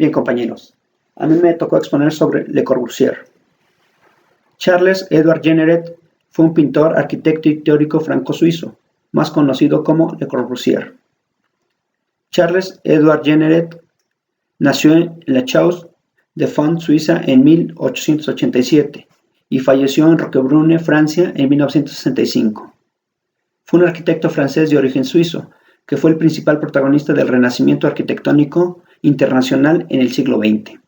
Bien, compañeros, a mí me tocó exponer sobre Le Corbusier. Charles Edward Jenneret fue un pintor, arquitecto y teórico franco-suizo, más conocido como Le Corbusier. Charles Edward Jenneret nació en La Chaux-de-Fonds, Suiza, en 1887 y falleció en Roquebrune, Francia, en 1965. Fue un arquitecto francés de origen suizo, que fue el principal protagonista del renacimiento arquitectónico internacional en el siglo XX.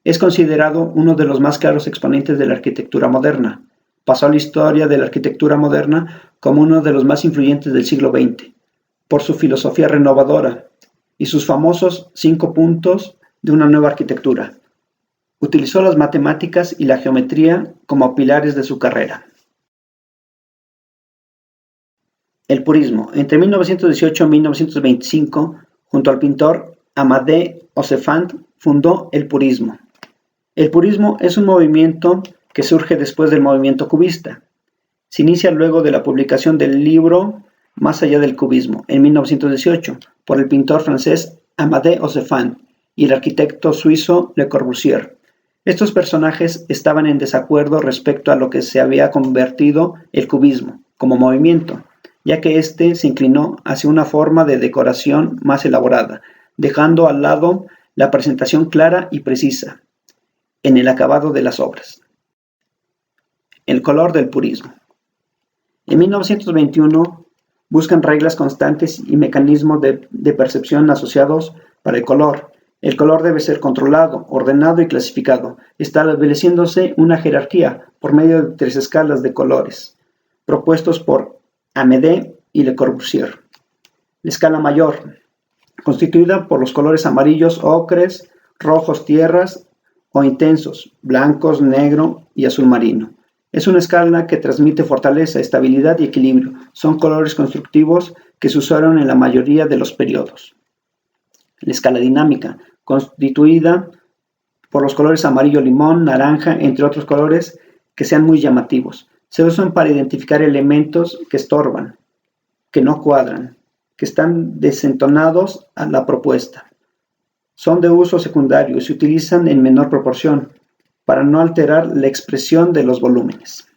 Es considerado uno de los más claros exponentes de la arquitectura moderna. Pasó a la historia de la arquitectura moderna como uno de los más influyentes del siglo XX, por su filosofía renovadora y sus famosos 5 puntos de una nueva arquitectura. Utilizó las matemáticas y la geometría como pilares de su carrera. El purismo. Entre 1918 y 1925, junto al pintor Amadé Ossefant, fundó el purismo. El purismo es un movimiento que surge después del movimiento cubista. Se inicia luego de la publicación del libro Más allá del cubismo, en 1918, por el pintor francés Amadé Ossefant y el arquitecto suizo Le Corbusier. Estos personajes estaban en desacuerdo respecto a lo que se había convertido el cubismo como movimiento, ya que éste se inclinó hacia una forma de decoración más elaborada, dejando al lado la presentación clara y precisa en el acabado de las obras. El color del purismo. En 1921 buscan reglas constantes y mecanismos de percepción asociados para el color. El color debe ser controlado, ordenado y clasificado, estableciéndose una jerarquía por medio de 3 escalas de colores, propuestos por Amadé y Le Corbusier. La escala mayor, constituida por los colores amarillos, ocres, rojos tierras o intensos, blancos, negro y azul marino. Es una escala que transmite fortaleza, estabilidad y equilibrio. Son colores constructivos que se usaron en la mayoría de los periodos. La escala dinámica, constituida por los colores amarillo, limón, naranja, entre otros colores que sean muy llamativos. Se usan para identificar elementos que estorban, que no cuadran, que están desentonados a la propuesta. Son de uso secundario y se utilizan en menor proporción para no alterar la expresión de los volúmenes.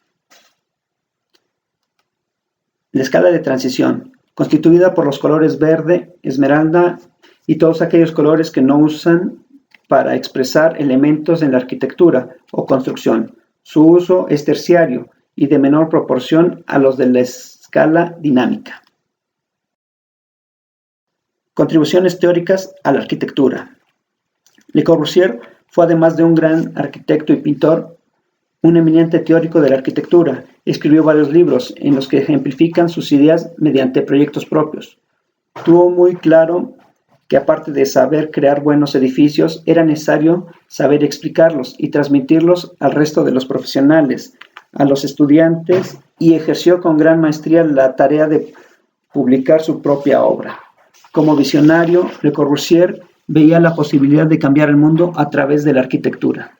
La escala de transición, constituida por los colores verde, esmeralda y todos aquellos colores que no usan para expresar elementos en la arquitectura o construcción. Su uso es terciario y de menor proporción a los de la escala dinámica. Contribuciones teóricas a la arquitectura. Le Corbusier fue, además de un gran arquitecto y pintor, un eminente teórico de la arquitectura. Escribió varios libros en los que ejemplifican sus ideas mediante proyectos propios. Tuvo muy claro que aparte de saber crear buenos edificios, era necesario saber explicarlos y transmitirlos al resto de los profesionales, a los estudiantes, y ejerció con gran maestría la tarea de publicar su propia obra. Como visionario, Le Corbusier veía la posibilidad de cambiar el mundo a través de la arquitectura.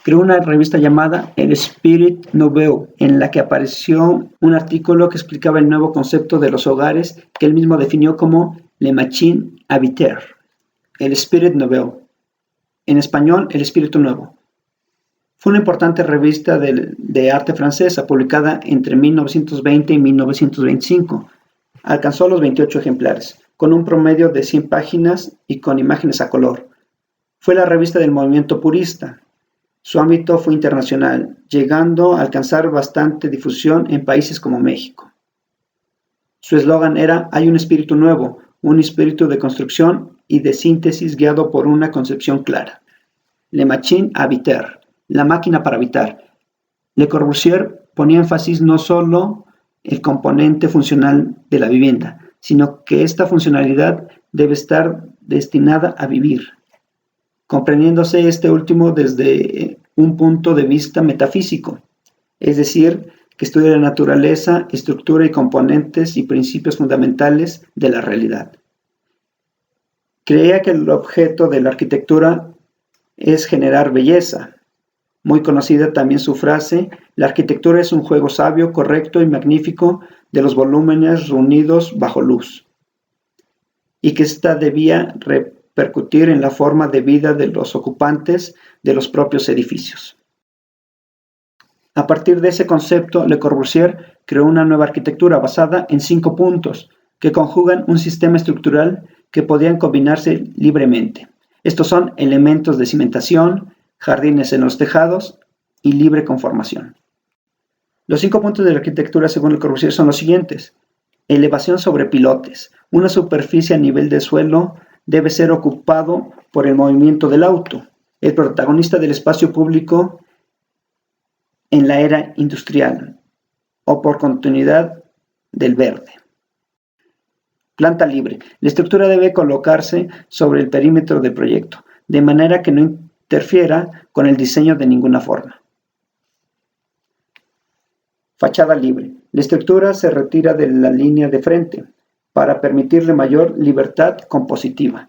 Creó una revista llamada El Spirit Nouveau, en la que apareció un artículo que explicaba el nuevo concepto de los hogares que él mismo definió como Le Machine Habiter, el Spirit Nouveau, en español, El Espíritu Nuevo. Fue una importante revista de arte francesa, publicada entre 1920 y 1925. Alcanzó los 28 ejemplares, con un promedio de 100 páginas y con imágenes a color. Fue la revista del movimiento purista. Su ámbito fue internacional, llegando a alcanzar bastante difusión en países como México. Su eslogan era: hay un espíritu nuevo, un espíritu de construcción y de síntesis guiado por una concepción clara. Le Machine Habiter, la máquina para habitar. Le Corbusier ponía énfasis no solo el componente funcional de la vivienda, sino que esta funcionalidad debe estar destinada a vivir, comprendiéndose este último desde un punto de vista metafísico, es decir, que estudia la naturaleza, estructura y componentes y principios fundamentales de la realidad. Creía que el objeto de la arquitectura es generar belleza. Muy conocida también su frase: la arquitectura es un juego sabio, correcto y magnífico de los volúmenes reunidos bajo luz, y que ésta debía repercutir en la forma de vida de los ocupantes de los propios edificios. A partir de ese concepto, Le Corbusier creó una nueva arquitectura basada en 5 puntos que conjugan un sistema estructural que podían combinarse libremente. Estos son elementos de cimentación, jardines en los tejados y libre conformación. Los 5 puntos de la arquitectura según Le Corbusier son los siguientes. Elevación sobre pilotes. Una superficie a nivel de suelo debe ser ocupado por el movimiento del auto, el protagonista del espacio público en la era industrial, o por continuidad del verde. Planta libre. La estructura debe colocarse sobre el perímetro del proyecto, de manera que no interfiera con el diseño de ninguna forma. Fachada libre. La estructura se retira de la línea de frente para permitirle mayor libertad compositiva.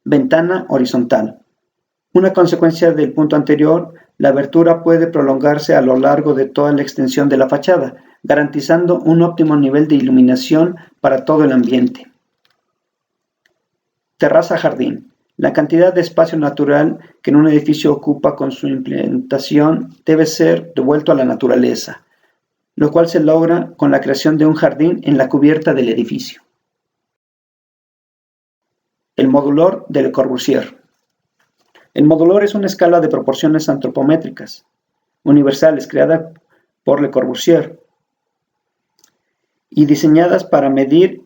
Ventana horizontal. Una consecuencia del punto anterior, la abertura puede prolongarse a lo largo de toda la extensión de la fachada, garantizando un óptimo nivel de iluminación para todo el ambiente. Terraza jardín. La cantidad de espacio natural que en un edificio ocupa con su implementación debe ser devuelto a la naturaleza, lo cual se logra con la creación de un jardín en la cubierta del edificio. El modulor de Le Corbusier. El modulor es una escala de proporciones antropométricas universales creada por Le Corbusier y diseñadas para medir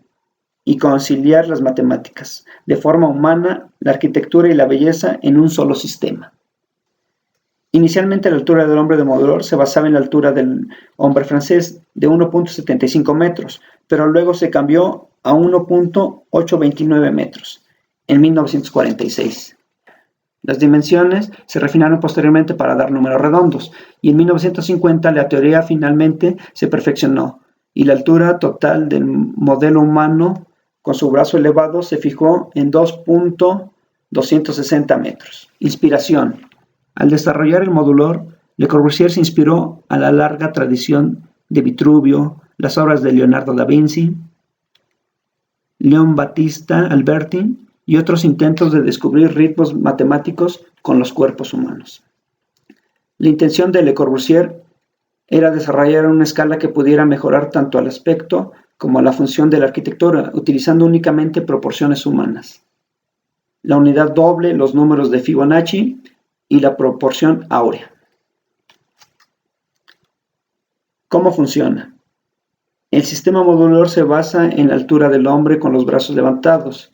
y conciliar las matemáticas, de forma humana, la arquitectura y la belleza en un solo sistema. Inicialmente la altura del hombre de modulor se basaba en la altura del hombre francés de 1.75 metros, pero luego se cambió a 1.829 metros en 1946. Las dimensiones se refinaron posteriormente para dar números redondos, y en 1950 la teoría finalmente se perfeccionó, y la altura total del modelo humano con su brazo elevado se fijó en 2.260 metros. Inspiración. Al desarrollar el modulor, Le Corbusier se inspiró a la larga tradición de Vitruvio, las obras de Leonardo da Vinci, Leon Battista Alberti y otros intentos de descubrir ritmos matemáticos con los cuerpos humanos. La intención de Le Corbusier era desarrollar una escala que pudiera mejorar tanto el aspecto como la función de la arquitectura, utilizando únicamente proporciones humanas. La unidad doble, los números de Fibonacci y la proporción áurea. ¿Cómo funciona? El sistema modular se basa en la altura del hombre con los brazos levantados,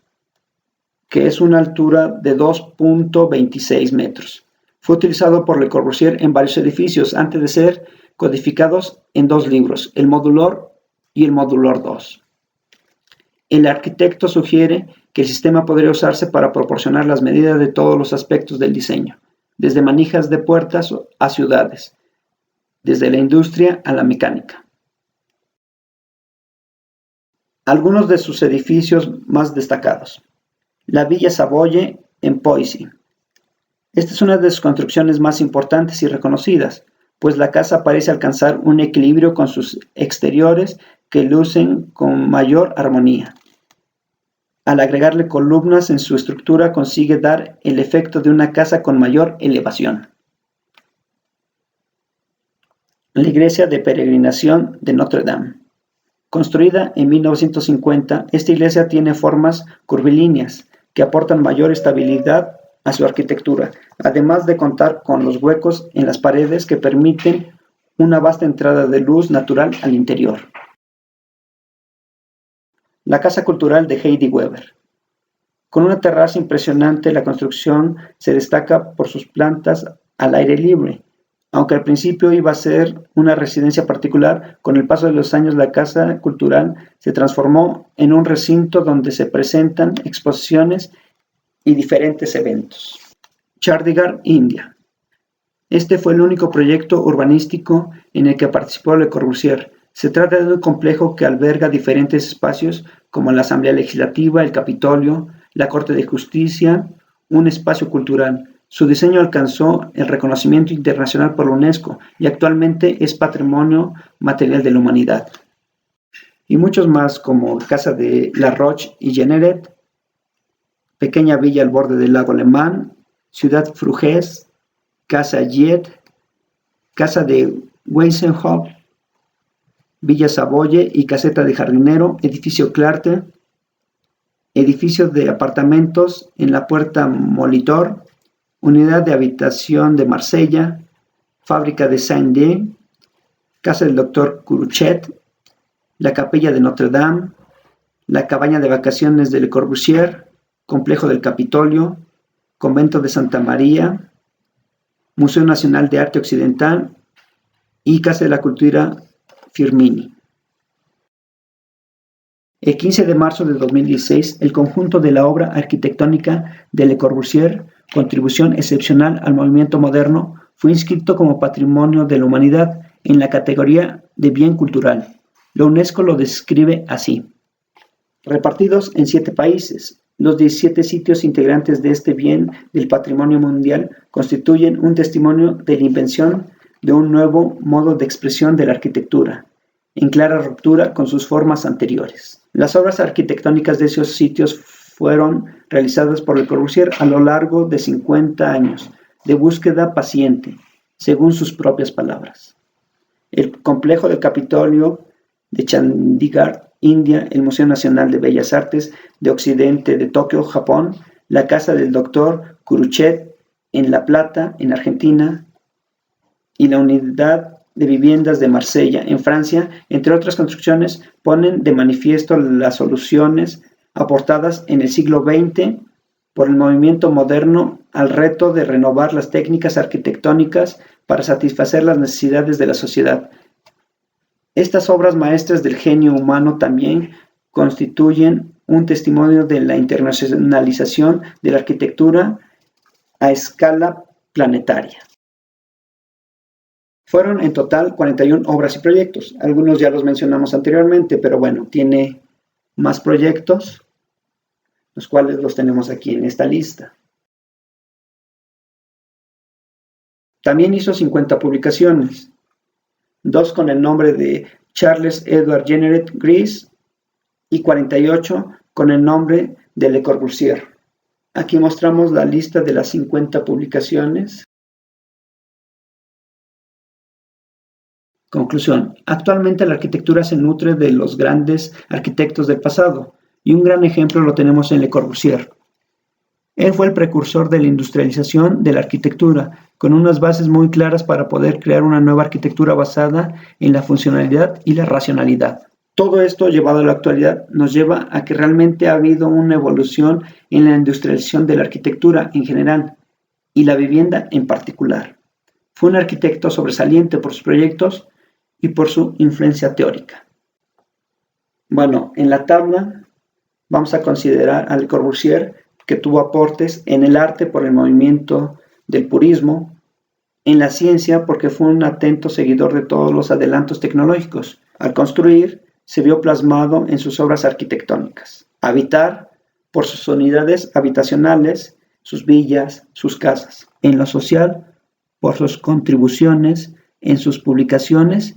que es una altura de 2.26 metros. Fue utilizado por Le Corbusier en varios edificios antes de ser codificados en 2 libros, el Modulor y el Modulor 2. El arquitecto sugiere que el sistema podría usarse para proporcionar las medidas de todos los aspectos del diseño, desde manijas de puertas a ciudades, desde la industria a la mecánica. Algunos de sus edificios más destacados. La Villa Savoye en Poissy. Esta es una de sus construcciones más importantes y reconocidas, pues la casa parece alcanzar un equilibrio con sus exteriores que lucen con mayor armonía. Al agregarle columnas en su estructura consigue dar el efecto de una casa con mayor elevación. La iglesia de peregrinación de Notre Dame. Construida en 1950, esta iglesia tiene formas curvilíneas que aportan mayor estabilidad a su arquitectura, además de contar con los huecos en las paredes que permiten una vasta entrada de luz natural al interior. La Casa Cultural de Heidi Weber. Con una terraza impresionante, la construcción se destaca por sus plantas al aire libre. Aunque al principio iba a ser una residencia particular, con el paso de los años la Casa Cultural se transformó en un recinto donde se presentan exposiciones y diferentes eventos. Chandigarh, India. Este fue el único proyecto urbanístico en el que participó Le Corbusier. Se trata de un complejo que alberga diferentes espacios como la Asamblea Legislativa, el Capitolio, la Corte de Justicia, un espacio cultural. Su diseño alcanzó el reconocimiento internacional por la UNESCO y actualmente es Patrimonio Material de la Humanidad. Y muchos más como Casa de La Roche y Jeanneret, pequeña villa al borde del lago Alemán, Ciudad Fruges, Casa Giet, Casa de Weissenhof, Villa Savoye y Caseta de Jardinero, Edificio Clarté, edificio de apartamentos en la Puerta Molitor, Unidad de Habitación de Marsella, Fábrica de Saint-Dié, Casa del Dr. Curuchet, la Capilla de Notre Dame, la Cabaña de Vacaciones de Le Corbusier, Complejo del Capitolio, Convento de Santa María, Museo Nacional de Arte Occidental y Casa de la Cultura Firmini. El 15 de marzo de 2016, el conjunto de la obra arquitectónica de Le Corbusier, contribución excepcional al movimiento moderno, fue inscrito como Patrimonio de la Humanidad en la categoría de Bien Cultural. La UNESCO lo describe así: repartidos en 7 países, los 17 sitios integrantes de este bien del patrimonio mundial constituyen un testimonio de la invención de un nuevo modo de expresión de la arquitectura, en clara ruptura con sus formas anteriores. Las obras arquitectónicas de esos sitios fueron realizadas por Le Corbusier a lo largo de 50 años de búsqueda paciente, según sus propias palabras. El complejo del Capitolio de Chandigarh, India, el Museo Nacional de Bellas Artes de Occidente de Tokio, Japón, la casa del Dr. Curuchet en La Plata, en Argentina, y la unidad de viviendas de Marsella, en Francia, entre otras construcciones, ponen de manifiesto las soluciones aportadas en el siglo XX por el movimiento moderno al reto de renovar las técnicas arquitectónicas para satisfacer las necesidades de la sociedad. Estas obras maestras del genio humano también constituyen un testimonio de la internacionalización de la arquitectura a escala planetaria. Fueron en total 41 obras y proyectos. Algunos ya los mencionamos anteriormente, pero bueno, tiene más proyectos, los cuales los tenemos aquí en esta lista. También hizo 50 publicaciones, 2 con el nombre de Charles Edward Jenneret Gris y 48 con el nombre de Le Corbusier. Aquí mostramos la lista de las 50 publicaciones. Conclusión. Actualmente la arquitectura se nutre de los grandes arquitectos del pasado, y un gran ejemplo lo tenemos en Le Corbusier. Él fue el precursor de la industrialización de la arquitectura, con unas bases muy claras para poder crear una nueva arquitectura basada en la funcionalidad y la racionalidad. Todo esto, llevado a la actualidad, nos lleva a que realmente ha habido una evolución en la industrialización de la arquitectura en general, y la vivienda en particular. Fue un arquitecto sobresaliente por sus proyectos y por su influencia teórica. Bueno, en la tabla vamos a considerar a Le Corbusier, que tuvo aportes en el arte por el movimiento del purismo, en la ciencia porque fue un atento seguidor de todos los adelantos tecnológicos. Al construir, se vio plasmado en sus obras arquitectónicas. Habitar, por sus unidades habitacionales, sus villas, sus casas. En lo social, por sus contribuciones en sus publicaciones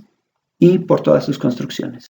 y por todas sus construcciones.